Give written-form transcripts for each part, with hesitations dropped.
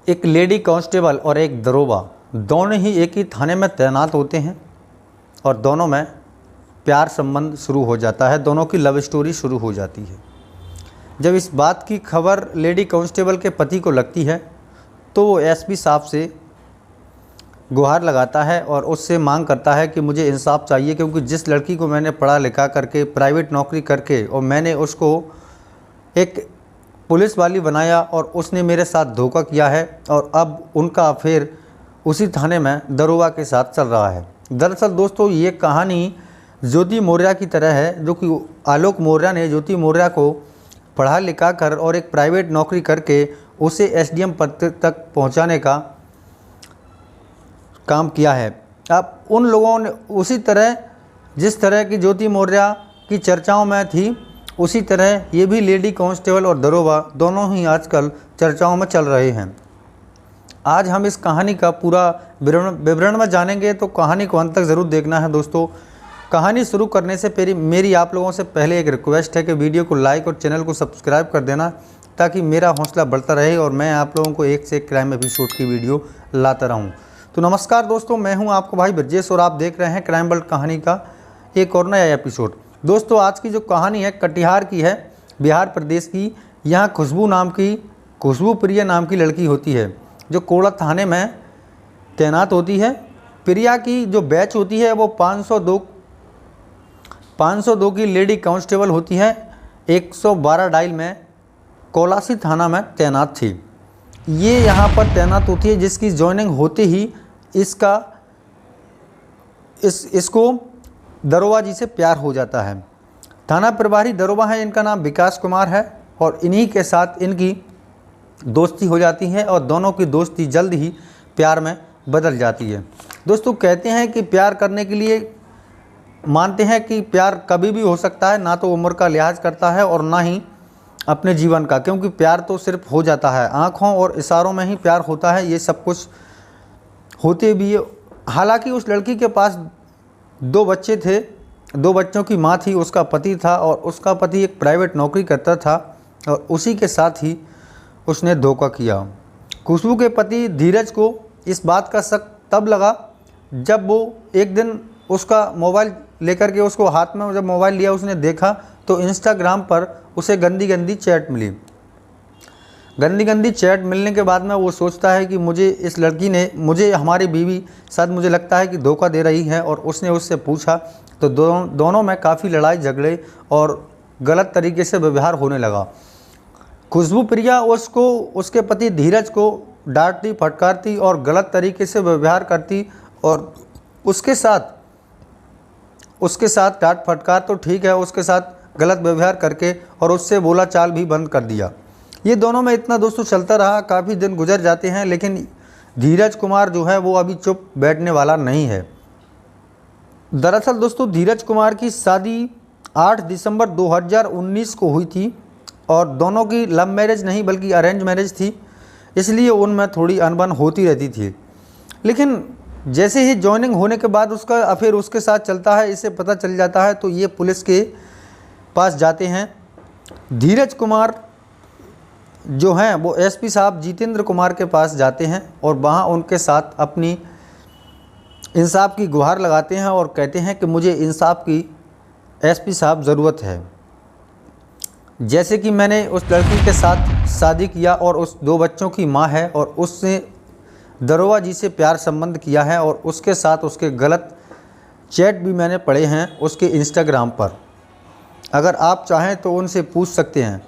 एक lady constable और एक दरोगा दोनों ही एक ही थाने में तैनात होते हैं और दोनों में प्यार संबंध शुरू हो जाता है, दोनों की लव स्टोरी शुरू हो जाती है। जब इस बात की खबर लेडी कांस्टेबल के पति को लगती है तो वो एसपी साहब से गुहार लगाता है और उससे मांग करता है कि मुझे इंसाफ चाहिए, क्योंकि जिस लड़की को मैंने पढ़ा लिखा करके प्राइवेट नौकरी करके और मैंने उसको एक पुलिस वाली बनाया और उसने मेरे साथ धोखा किया है और अब उनका अफेयर उसी थाने में दरोगा के साथ चल रहा है। दरअसल दोस्तों ये कहानी ज्योति मौर्य की तरह है, जो कि आलोक मौर्य ने ज्योति मौर्य को पढ़ा लिखा कर और एक प्राइवेट नौकरी करके उसे एसडीएम पद तक पहुंचाने का काम किया है। अब उन लोगों ने उसी तरह जिस तरह की ज्योति मौर्य की चर्चाओं में थी, उसी तरह ये भी लेडी कांस्टेबल और दरोगा दोनों ही आजकल चर्चाओं में चल रहे हैं। आज हम इस कहानी का पूरा विवरण में जानेंगे, तो कहानी को अंत तक ज़रूर देखना है। दोस्तों कहानी शुरू करने से मेरी आप लोगों से पहले एक रिक्वेस्ट है कि वीडियो को लाइक और चैनल को सब्सक्राइब कर देना, ताकि मेरा हौसला बढ़ता रहे और मैं आप लोगों को एक से एक क्राइम एपिसोड की वीडियो लाता रहूं। तो नमस्कार दोस्तों, मैं हूं आपको भाई ब्रजेश और आप देख रहे हैं क्राइम वर्ल्ड कहानी का एक और नया एपिसोड। दोस्तों आज की जो कहानी है कटिहार की है, बिहार प्रदेश की। यहाँ खुशबू प्रिया नाम की लड़की होती है जो कोड़ा थाने में तैनात होती है। प्रिया की जो बैच होती है वो 502 की लेडी कांस्टेबल होती है। 112 डायल में कोलासी थाना में तैनात थी। ये यहाँ पर तैनात होती है, जिसकी ज्वाइनिंग होते ही इसको दरोगा जी से प्यार हो जाता है। थाना प्रभारी दरोगा है, इनका नाम विकास कुमार है और इन्हीं के साथ इनकी दोस्ती हो जाती है और दोनों की दोस्ती जल्द ही प्यार में बदल जाती है। दोस्तों कहते हैं कि प्यार करने के लिए मानते हैं कि प्यार कभी भी हो सकता है, ना तो उम्र का लिहाज करता है और ना ही अपने जीवन का, क्योंकि प्यार तो सिर्फ हो जाता है, आँखों और इशारों में ही प्यार होता है। ये सब कुछ होते भी है। हालांकि उस लड़की के पास 2 बच्चे थे, 2 बच्चों की माँ थी, उसका पति था और उसका पति एक प्राइवेट नौकरी करता था और उसी के साथ ही उसने धोखा किया। खुशबू के पति धीरज को इस बात का शक तब लगा जब वो एक दिन उसका मोबाइल लेकर के उसको हाथ में जब मोबाइल लिया, उसने देखा तो इंस्टाग्राम पर उसे गंदी गंदी चैट मिली। गंदी चैट मिलने के बाद में वो सोचता है कि मुझे इस लड़की ने हमारी बीवी शायद मुझे लगता है कि धोखा दे रही है, और उसने उससे पूछा तो दोनों में काफ़ी लड़ाई झगड़े और गलत तरीके से व्यवहार होने लगा। खुशबू प्रिया उसके पति धीरज को डांटती फटकारती और गलत तरीके से व्यवहार करती और उसके साथ डांट फटकार तो ठीक है, उसके साथ गलत व्यवहार करके और उससे बोला चाल भी बंद कर दिया। ये दोनों में इतना दोस्तों चलता रहा, काफ़ी दिन गुजर जाते हैं, लेकिन धीरज कुमार जो है वो अभी चुप बैठने वाला नहीं है। दरअसल दोस्तों धीरज कुमार की शादी 8 दिसंबर 2019 को हुई थी और दोनों की लव मैरिज नहीं बल्कि अरेंज मैरिज थी, इसलिए उनमें थोड़ी अनबन होती रहती थी। लेकिन जैसे ही जॉइनिंग होने के बाद उसका अफेयर उसके साथ चलता है, इसे पता चल जाता है, तो ये पुलिस के पास जाते हैं। धीरज कुमार जो हैं वो एसपी साहब जितेंद्र कुमार के पास जाते हैं और वहाँ उनके साथ अपनी इंसाफ की गुहार लगाते हैं और कहते हैं कि मुझे इंसाफ की एसपी साहब ज़रूरत है। जैसे कि मैंने उस लड़की के साथ शादी किया और उस 2 बच्चों की माँ है और उसने दरोगा जी से प्यार संबंध किया है और उसके साथ उसके गलत चैट भी मैंने पढ़े हैं उसके इंस्टाग्राम पर। अगर आप चाहें तो उनसे पूछ सकते हैं।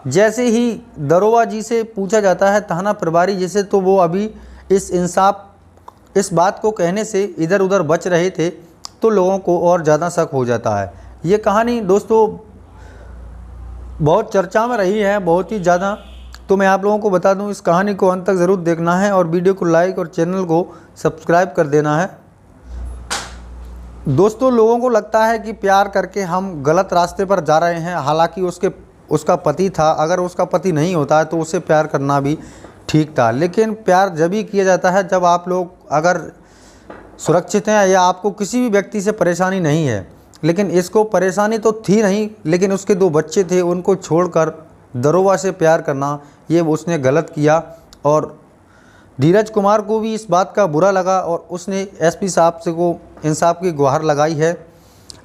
जैसे ही दरोगा जी से पूछा जाता है थाना प्रभारी जी से, तो वो अभी इस बात को कहने से इधर उधर बच रहे थे, तो लोगों को और ज़्यादा शक हो जाता है। ये कहानी दोस्तों बहुत चर्चा में रही है, बहुत ही ज़्यादा। तो मैं आप लोगों को बता दूं, इस कहानी को अंत तक ज़रूर देखना है और वीडियो को लाइक और चैनल को सब्सक्राइब कर देना है। दोस्तों लोगों को लगता है कि प्यार करके हम गलत रास्ते पर जा रहे हैं, हालांकि उसका पति था। अगर उसका पति नहीं होता है तो उसे प्यार करना भी ठीक था, लेकिन प्यार जब ही किया जाता है जब आप लोग अगर सुरक्षित हैं या आपको किसी भी व्यक्ति से परेशानी नहीं है। लेकिन इसको परेशानी तो थी नहीं, लेकिन उसके 2 बच्चे थे, उनको छोड़कर दरोगा से प्यार करना ये उसने गलत किया और धीरज कुमार को भी इस बात का बुरा लगा और उसने एसपी साहब से को इंसाफ की गुहार लगाई है।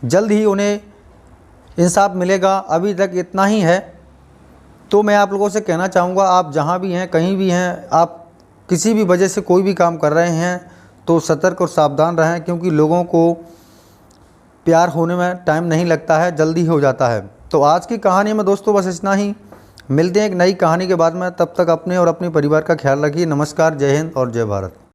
जल्द ही उन्हें इंसाफ मिलेगा। अभी तक इतना ही है। तो मैं आप लोगों से कहना चाहूँगा, आप जहाँ भी हैं, कहीं भी हैं, आप किसी भी वजह से कोई भी काम कर रहे हैं तो सतर्क और सावधान रहें, क्योंकि लोगों को प्यार होने में टाइम नहीं लगता है, जल्दी हो जाता है। तो आज की कहानी में दोस्तों बस इतना ही। मिलते हैं एक नई कहानी के बाद में। तब तक अपने और अपने परिवार का ख्याल रखिए। नमस्कार, जय हिंद और जय भारत।